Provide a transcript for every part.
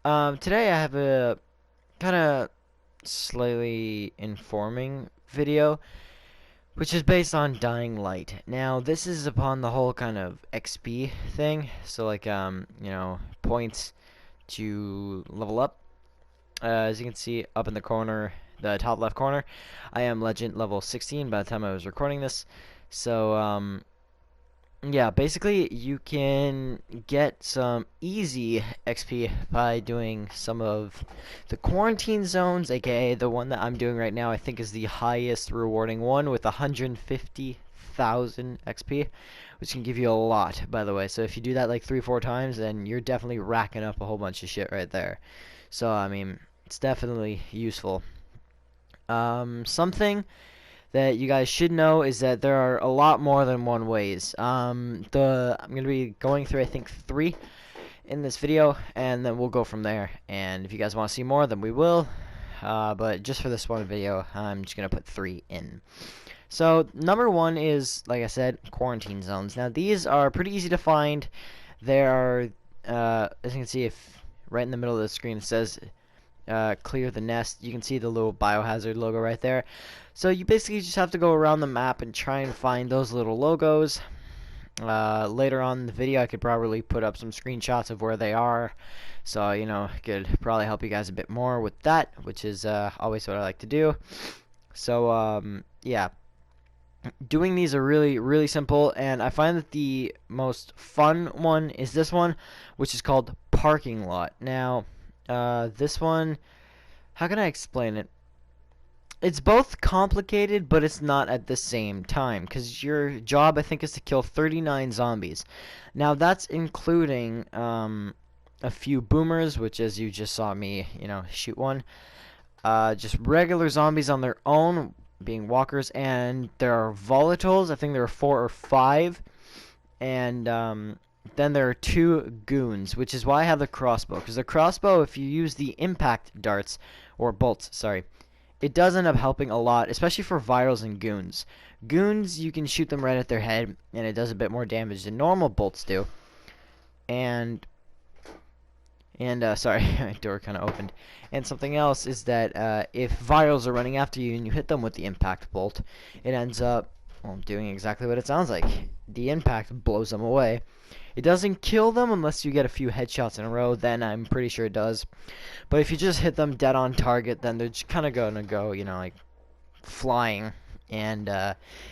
Today I have a kind of slightly informing video, which is based on Dying Light. Now, this is upon the whole kind of XP thing, so like, points to level up. As you can see up in the corner, the top left corner, I am Legend level 16 by the time I was recording this. So, yeah, basically you can get some easy XP by doing some of the quarantine zones, aka the one that I'm doing right now I think is the highest rewarding one with 150,000 XP, which can give you a lot, by the way. So if you do that like 3-4 times, then you're definitely racking up a whole bunch of shit right there. So, I mean, it's definitely useful. Something that you guys should know is that there are a lot more than one ways. I'm gonna be going through I think 3 in this video, and then we'll go from there. And if you guys want to see more, then we will. But just for this one video, I'm just gonna put 3 in. So number 1 is, like I said, quarantine zones. Now these are pretty easy to find. There are, as you can see, if right in the middle of the screen it says clear the nest. You can see the little biohazard logo right there. So you basically just have to go around the map and try and find those little logos. Later on in the video I could probably put up some screenshots of where they are, so you know, could probably help you guys a bit more with that, which is always what I like to do. So yeah, doing these are really simple, and I find that the most fun one is this one, which is called parking lot. Now this one, how can I explain it? It's both complicated, but it's not at the same time, because your job, I think, is to kill 39 zombies. Now, that's including a few boomers, which, as you just saw me, shoot one. Just regular zombies on their own, being walkers, and there are volatiles. I think there are 4 or 5. And then there are 2 goons, which is why I have the crossbow. Because the crossbow, if you use the impact darts, or bolts, sorry, it does end up helping a lot, especially for virals and goons. Goons, you can shoot them right at their head, and it does a bit more damage than normal bolts do. And sorry, my door kind of opened. And something else is that if virals are running after you and you hit them with the impact bolt, it ends up, well, doing exactly what it sounds like. The impact blows them away. It doesn't kill them unless you get a few headshots in a row, then I'm pretty sure it does. But if you just hit them dead on target, then they're just kind of going to go, like, flying. And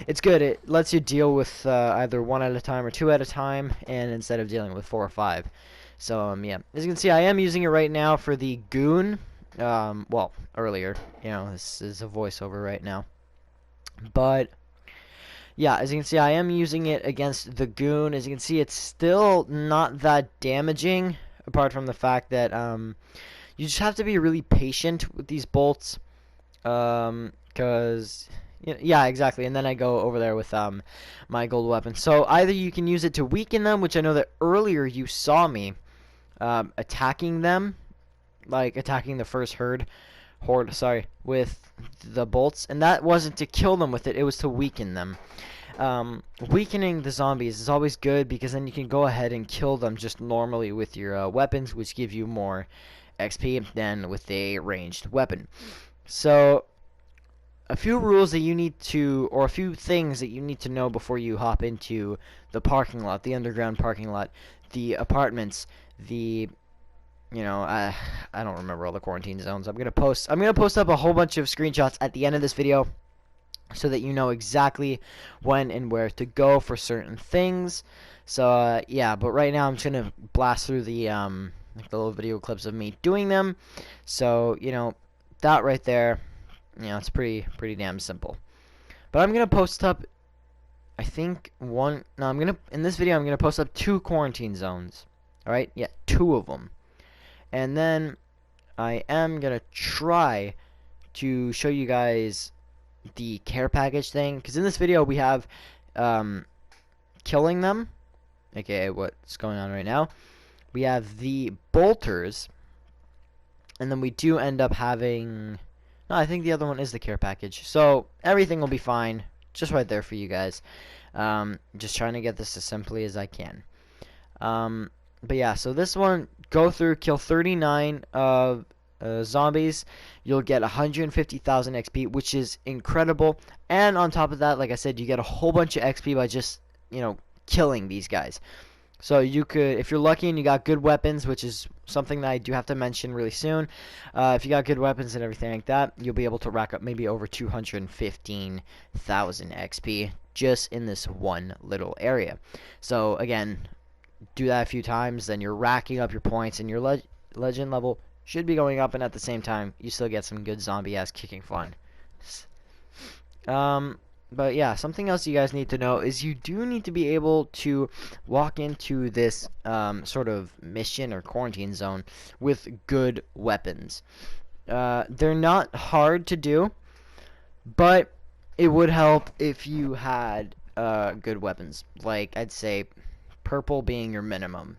it's good. It lets you deal with either 1 at a time or 2 at a time, and instead of dealing with 4 or 5. So, yeah. As you can see, I am using it right now for the goon. Well, earlier. This is a voiceover right now. But yeah, as you can see, I am using it against the goon. As you can see, it's still not that damaging, apart from the fact that you just have to be really patient with these bolts, because yeah, exactly. And then I go over there with my gold weapon. So either you can use it to weaken them, which I know that earlier you saw me attacking them, like attacking the first horde, sorry, with the bolts, and that wasn't to kill them with it, it was to weaken them. Weakening the zombies is always good, because then you can go ahead and kill them just normally with your weapons, which give you more XP than with a ranged weapon. So a few rules that you need to, or a few things that you need to know before you hop into the parking lot, the underground parking lot, the apartments, the I don't remember all the quarantine zones. I'm gonna post up a whole bunch of screenshots at the end of this video, so that you know exactly when and where to go for certain things. So yeah, but right now I'm just gonna blast through the little video clips of me doing them. So that right there, it's pretty damn simple. But I'm gonna post up, I think in this video I'm gonna post up 2 quarantine zones. All right, yeah, 2 of them. And then I am going to try to show you guys the care package thing, because in this video we have killing them, aka what's going on right now. We have the bolters, and then we do end up having, no, I think the other one is the care package. So everything will be fine, just right there for you guys. Just trying to get this as simply as I can. But yeah, so this one, go through, kill 39 zombies. You'll get 150,000 XP, which is incredible. And on top of that, like I said, you get a whole bunch of XP by just, killing these guys. So you could, if you're lucky and you got good weapons, which is something that I do have to mention really soon, if you got good weapons and everything like that, you'll be able to rack up maybe over 215,000 XP just in this one little area. So again, do that a few times, then you're racking up your points, and your legend level should be going up, and at the same time, you still get some good zombie-ass kicking fun. But yeah, something else you guys need to know is you do need to be able to walk into this sort of mission or quarantine zone with good weapons. They're not hard to do, but it would help if you had good weapons. Like, I'd say purple being your minimum.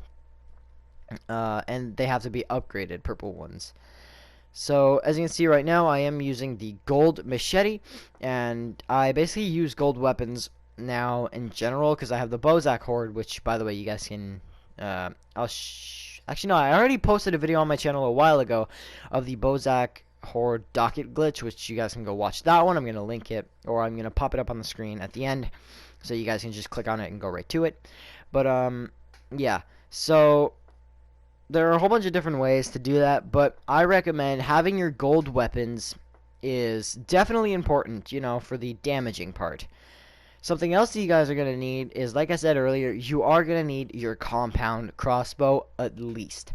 And they have to be upgraded, purple ones. So, as you can see right now, I am using the gold machete, and I basically use gold weapons now in general, because I have the Bozak Horde, which, by the way, you guys can, actually, no, I already posted a video on my channel a while ago of the Bozak Horde docket glitch, which you guys can go watch that one. I'm going to link it, or I'm going to pop it up on the screen at the end, so you guys can just click on it and go right to it. But, yeah, so there are a whole bunch of different ways to do that, but I recommend having your gold weapons is definitely important, for the damaging part. Something else that you guys are going to need is, like I said earlier, you are going to need your compound crossbow at least.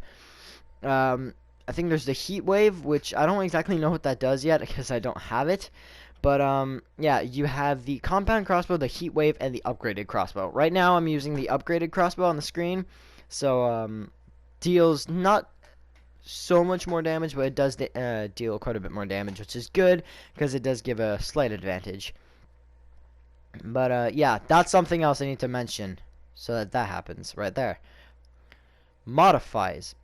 I think there's the heat wave, which I don't exactly know what that does yet because I don't have it. But, yeah, you have the compound crossbow, the heat wave, and the upgraded crossbow. Right now I'm using the upgraded crossbow on the screen, so, deals not so much more damage, but it does deal quite a bit more damage, which is good because it does give a slight advantage. But yeah, that's something else I need to mention so that happens right there. Modifies.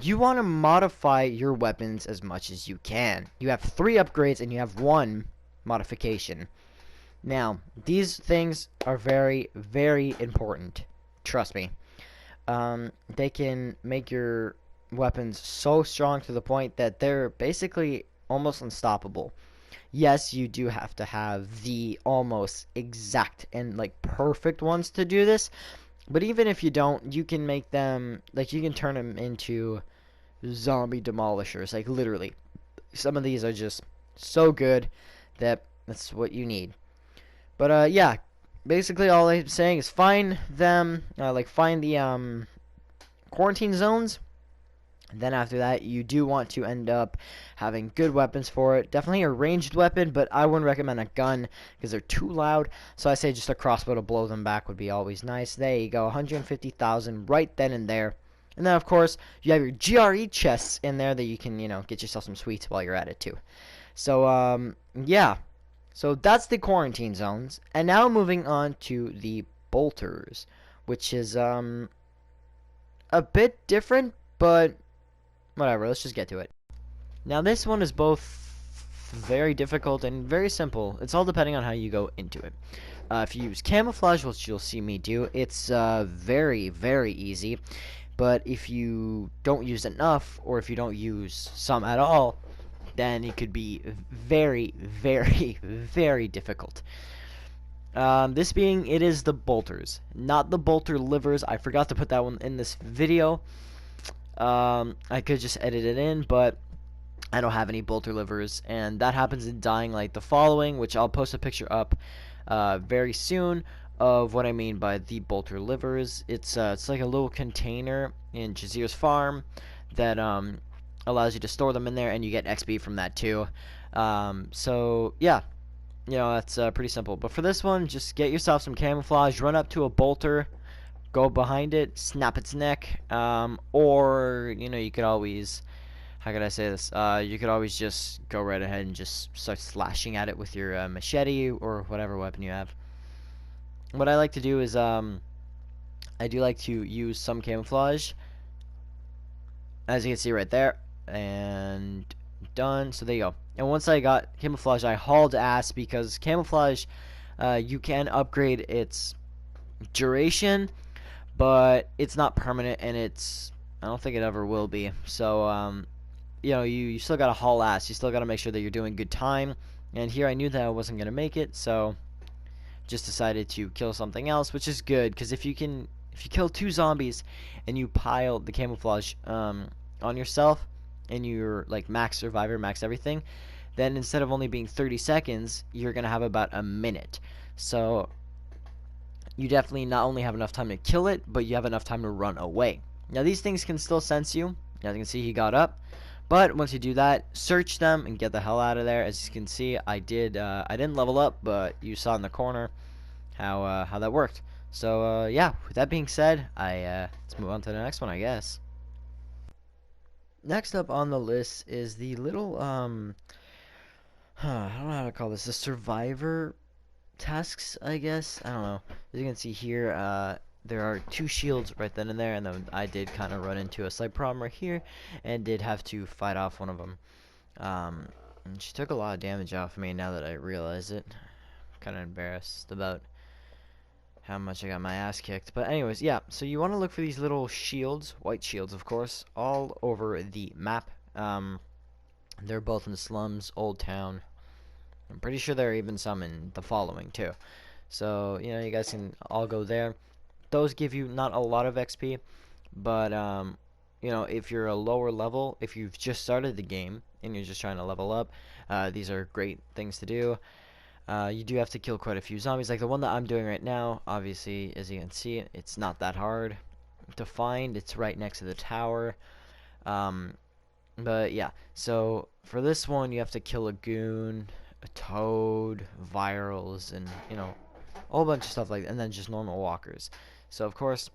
You want to modify your weapons as much as you can. You have 3 upgrades and you have 1 modification. Now, these things are very, very important. Trust me. They can make your weapons so strong to the point that they're basically almost unstoppable. Yes, you do have to have the almost exact and like perfect ones to do this, but even if you don't, you can make them, like, you can turn them into zombie demolishers, like literally. Some of these are just so good that that's what you need. But yeah, basically all I'm saying is find them, find the quarantine zones. Then after that, you do want to end up having good weapons for it. Definitely a ranged weapon, but I wouldn't recommend a gun because they're too loud. So I say just a crossbow to blow them back would be always nice. There you go, 150,000 right then and there. And then, of course, you have your GRE chests in there that you can, get yourself some sweets while you're at it, too. So, yeah. So that's the quarantine zones. And now moving on to the bolters, which is, a bit different, but whatever, let's just get to it. Now, this one is both very difficult and very simple. It's all depending on how you go into it. If you use camouflage, which you'll see me do, it's very, very easy. But if you don't use enough, or if you don't use some at all, then it could be very, very, very difficult. This being, it is the bolters, not the bolter livers. I forgot to put that one in this video. I could just edit it in, but I don't have any bolter livers, and that happens in dying like the following, which I'll post a picture up very soon of what I mean by the bolter livers. It's like a little container in Jazir's farm that allows you to store them in there, and you get XP from that too. So yeah, that's pretty simple. But for this one, just get yourself some camouflage, run up to a bolter, go behind it, snap its neck, or you could always, how could I say this? You could always just go right ahead and just start slashing at it with your machete or whatever weapon you have. What I like to do is I do like to use some camouflage, as you can see right there, and done. So there you go. And once I got camouflage, I hauled ass, because camouflage, you can upgrade its duration, but it's not permanent, and I don't think it ever will be. So you still gotta haul ass. You still gotta make sure that you're doing good time. And here I knew that I wasn't gonna make it, so just decided to kill something else, which is good because if you kill 2 zombies and you pile the camouflage on yourself and you're like max survivor, max everything, then instead of only being 30 seconds, you're gonna have about a minute. So you definitely not only have enough time to kill it, but you have enough time to run away. Now these things can still sense you. As you can see, he got up. But once you do that, search them and get the hell out of there. As you can see, I didn't level up, but you saw in the corner how that worked. So yeah, with that being said, let's move on to the next one, I guess. Next up on the list is the little I don't know how to call this, the survivor tasks, I guess. I don't know. As you can see here, there are 2 shields right then and there, and then I did kind of run into a slight problem right here, and did have to fight off one of them. And she took a lot of damage off me now that I realize it. Kind of embarrassed about how much I got my ass kicked. But anyways, yeah, so you want to look for these little shields, white shields of course, all over the map. They're both in the slums, Old Town. I'm pretty sure there are even some in the following too. So, you guys can all go there. Those give you not a lot of XP, but if you're a lower level, if you've just started the game and you're just trying to level up, these are great things to do. You do have to kill quite a few zombies, like the one that I'm doing right now. Obviously, as you can see, it's not that hard to find. It's right next to the tower. But yeah, so for this one, you have to kill a goon, a toad, virals, and a whole bunch of stuff like that, and then just normal walkers. So of course,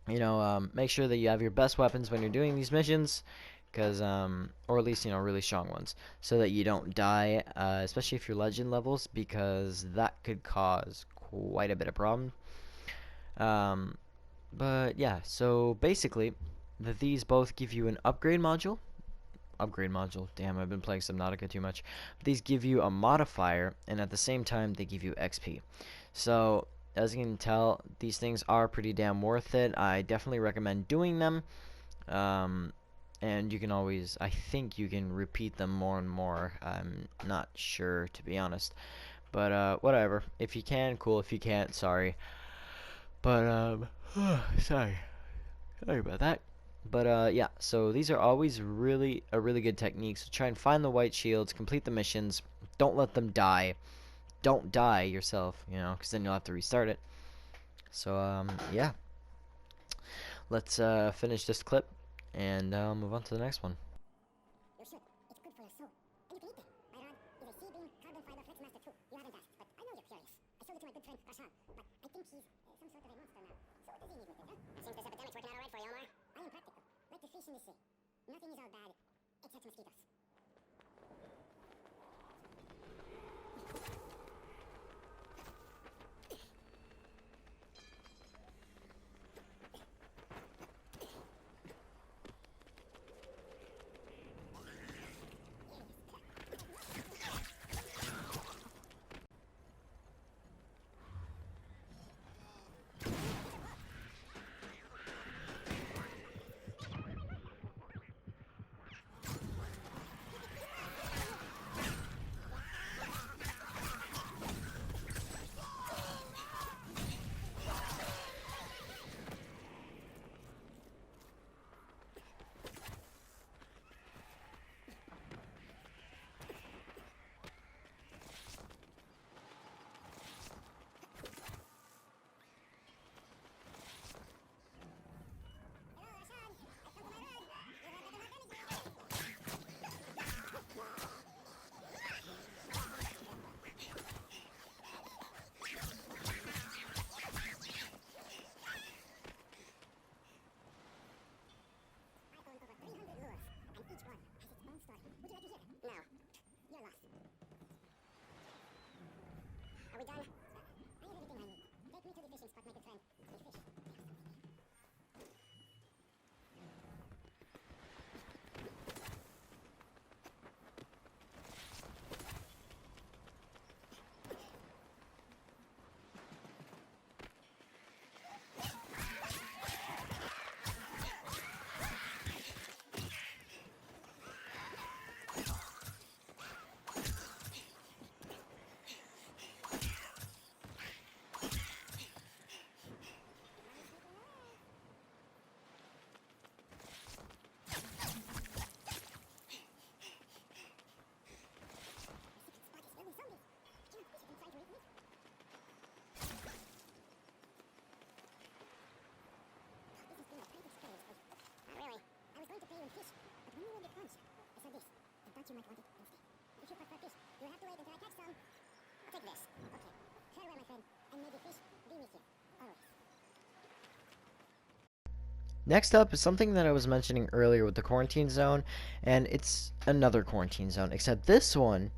make sure that you have your best weapons when you're doing these missions, because or at least really strong ones, so that you don't die, especially if you're legend levels, because that could cause quite a bit of problem. But yeah, so basically, these both give you an upgrade module. Damn, I've been playing Subnautica too much. But these give you a modifier, and at the same time, they give you XP. So as you can tell, these things are pretty damn worth it. I definitely recommend doing them. And you can always, I think you can repeat them more and more. I'm not sure, to be honest. But whatever. If you can, cool. If you can't, sorry. But sorry about that. But yeah, so these are always a really good technique. So try and find the white shields, complete the missions, don't let them die. Don't die yourself, because then you'll have to restart it. So yeah, let's finish this clip and move on to the next one. you might want it instead. If you prefer fish, you'll have to wait until I catch some. Take this. Okay. Farewell, my friend. And may the fish be with you. Always. Next up is something that I was mentioning earlier with the quarantine zone, and it's another quarantine zone, except this one,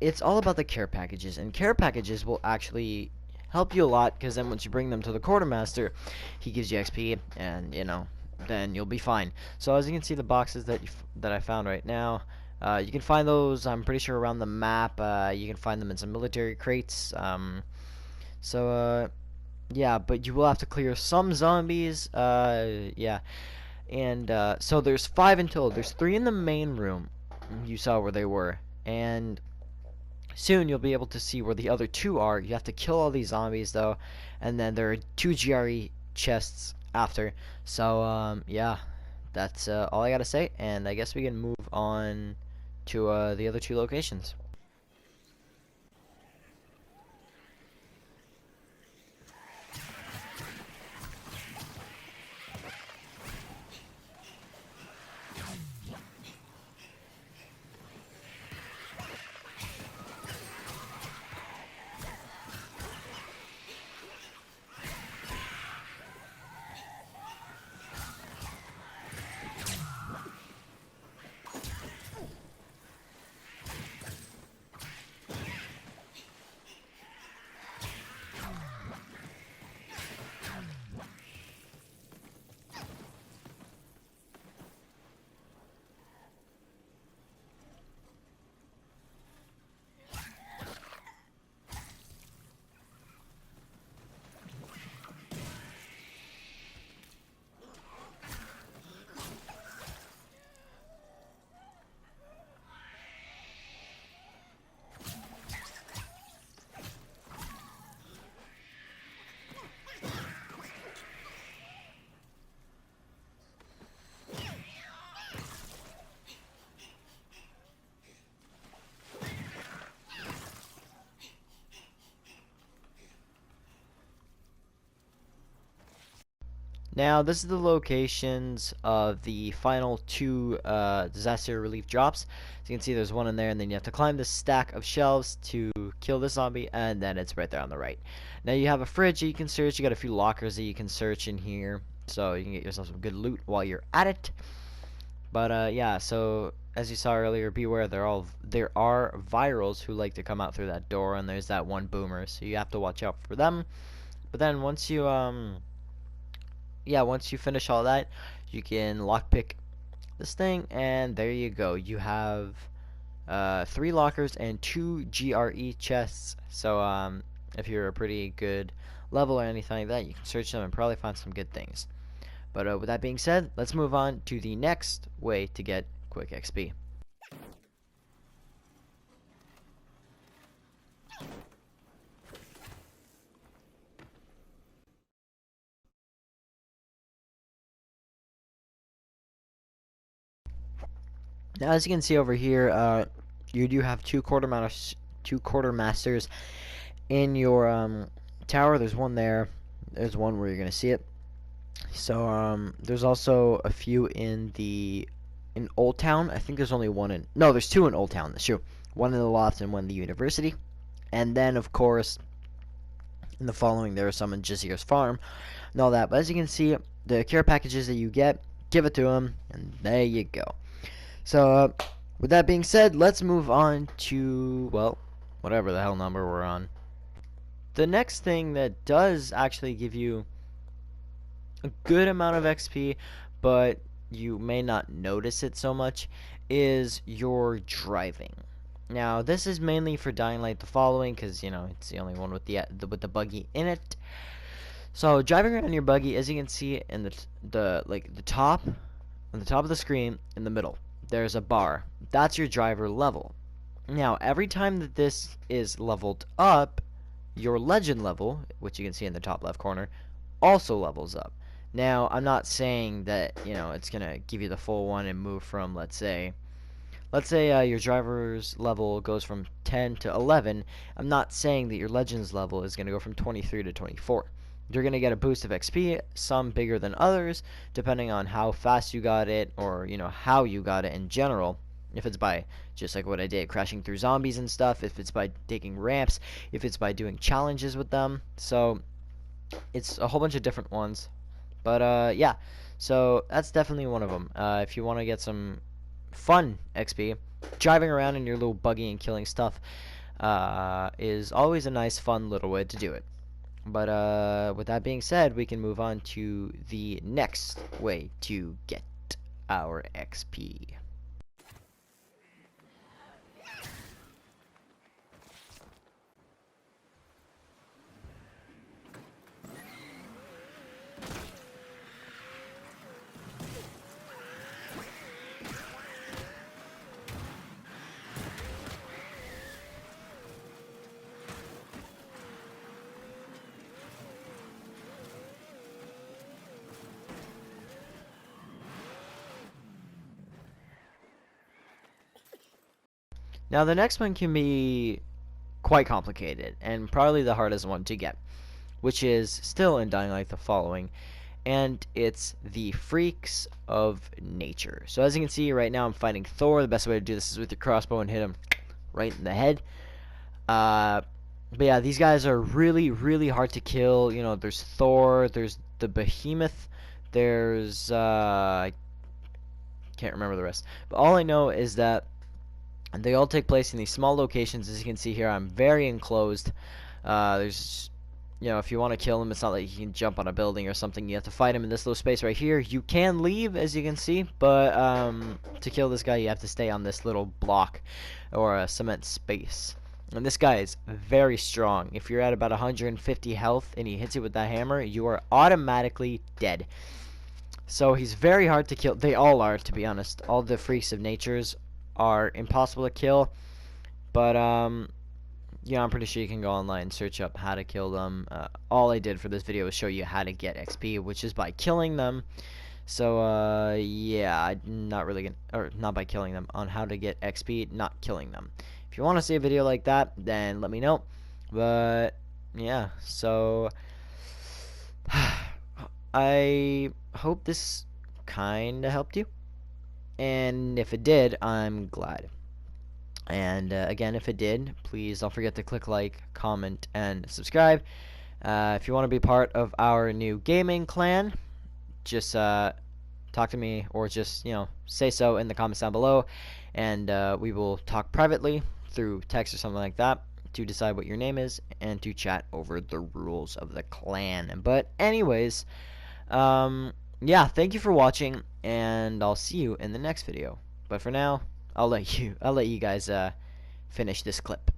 it's all about the care packages, and care packages will actually help you a lot, because then once you bring them to the quartermaster, he gives you XP, and, you know, then you'll be fine. So as you can see, the boxes that I found right now, you can find those, I'm pretty sure, around the map. You can find them in some military crates. Yeah, but you will have to clear some zombies. Yeah. And so there's 5 in total. There's 3 in the main room. You saw where they were. And soon you'll be able to see where the other 2 are. You have to kill all these zombies, though. And then there are 2 GRE chests after. So, yeah. That's all I gotta say. And I guess we can move on to the other 2 locations. Now, this is the locations of the final 2 disaster relief drops. As you can see, there's one in there, and then you have to climb this stack of shelves to kill the zombie, and then it's right there on the right. Now, you have a fridge that you can search. You got a few lockers that you can search in here, so you can get yourself some good loot while you're at it. But yeah, so as you saw earlier, beware, there are virals who like to come out through that door, and there's that one boomer, so you have to watch out for them. But then once you yeah, once you finish all that, you can lockpick this thing, and there you go. You have 3 lockers and 2 GRE chests. So if you're a pretty good level or anything like that, you can search them and probably find some good things. But with that being said, let's move on to the next way to get quick XP. Now, as you can see over here, you do have 2 quartermasters in your tower. There's one there. There's one where you're gonna see it. So there's also a few in Old Town. I think there's only one in. No, there's 2 in Old Town. That's true. One in the loft and one in the university. And then, of course, in the following, there are some in Jazir's farm and all that. But as you can see, the care packages that you get, give it to them, and there you go. So, with that being said, let's move on to, well, whatever the hell number we're on. The next thing that does actually give you a good amount of XP, but you may not notice it so much, is your driving. Now, this is mainly for Dying Light the Following, because, you know, it's the only one with the buggy in it. So, driving around your buggy, as you can see in the top, on the top of the screen, in the middle, there's a bar. That's your driver level. Now, every time that this is leveled up, your legend level, which you can see in the top left corner, also levels up. Now, I'm not saying that, you know, it's gonna give you the full one and move from, let's say your driver's level goes from 10 to 11. I'm not saying that your legends level is gonna go from 23 to 24. You're gonna get a boost of XP, some bigger than others, depending on how fast you got it, or, you know, how you got it in general. If it's by just like what I did, crashing through zombies and stuff, if it's by taking ramps, if it's by doing challenges with them. So it's a whole bunch of different ones. But yeah, so that's definitely one of them. If you want to get some fun XP, driving around in your little buggy and killing stuff is always a nice, fun little way to do it. But with that being said, we can move on to the next way to get our XP. Now the next one can be quite complicated, and probably the hardest one to get, which is still in Dying Light the following, and it's the Freaks of Nature. So as you can see right now, I'm fighting Thor. The best way to do this is with your crossbow and hit him right in the head. But yeah, these guys are really, really hard to kill. You know, there's Thor, there's the Behemoth, there's I can't remember the rest. But all I know is that they all take place in these small locations. As you can see here, I'm very enclosed. There's, you know, if you want to kill them, it's not like you can jump on a building or something. You have to fight them in this little space right here. You can leave, as you can see, but to kill this guy, you have to stay on this little block or a cement space. And this guy is very strong. If you're at about 150 health and he hits you with that hammer, you are automatically dead. So he's very hard to kill. They all are, to be honest. All the Freaks of Natures are impossible to kill, but yeah, I'm pretty sure you can go online and search up how to kill them. All I did for this video was show you how to get XP, which is by killing them. So yeah, I'm not really gonna, or not by killing them, on how to get XP, not killing them. If you want to see a video like that, then let me know. But yeah, so I hope this kinda helped you. And if it did, I'm glad. And again, if it did, please don't forget to click like, comment, and subscribe. If you want to be part of our new gaming clan, just talk to me, or just, you know, say so in the comments down below, and we will talk privately through text or something like that to decide what your name is and to chat over the rules of the clan. But anyways, yeah, thank you for watching, and I'll see you in the next video. But for now, I'll let you guys finish this clip.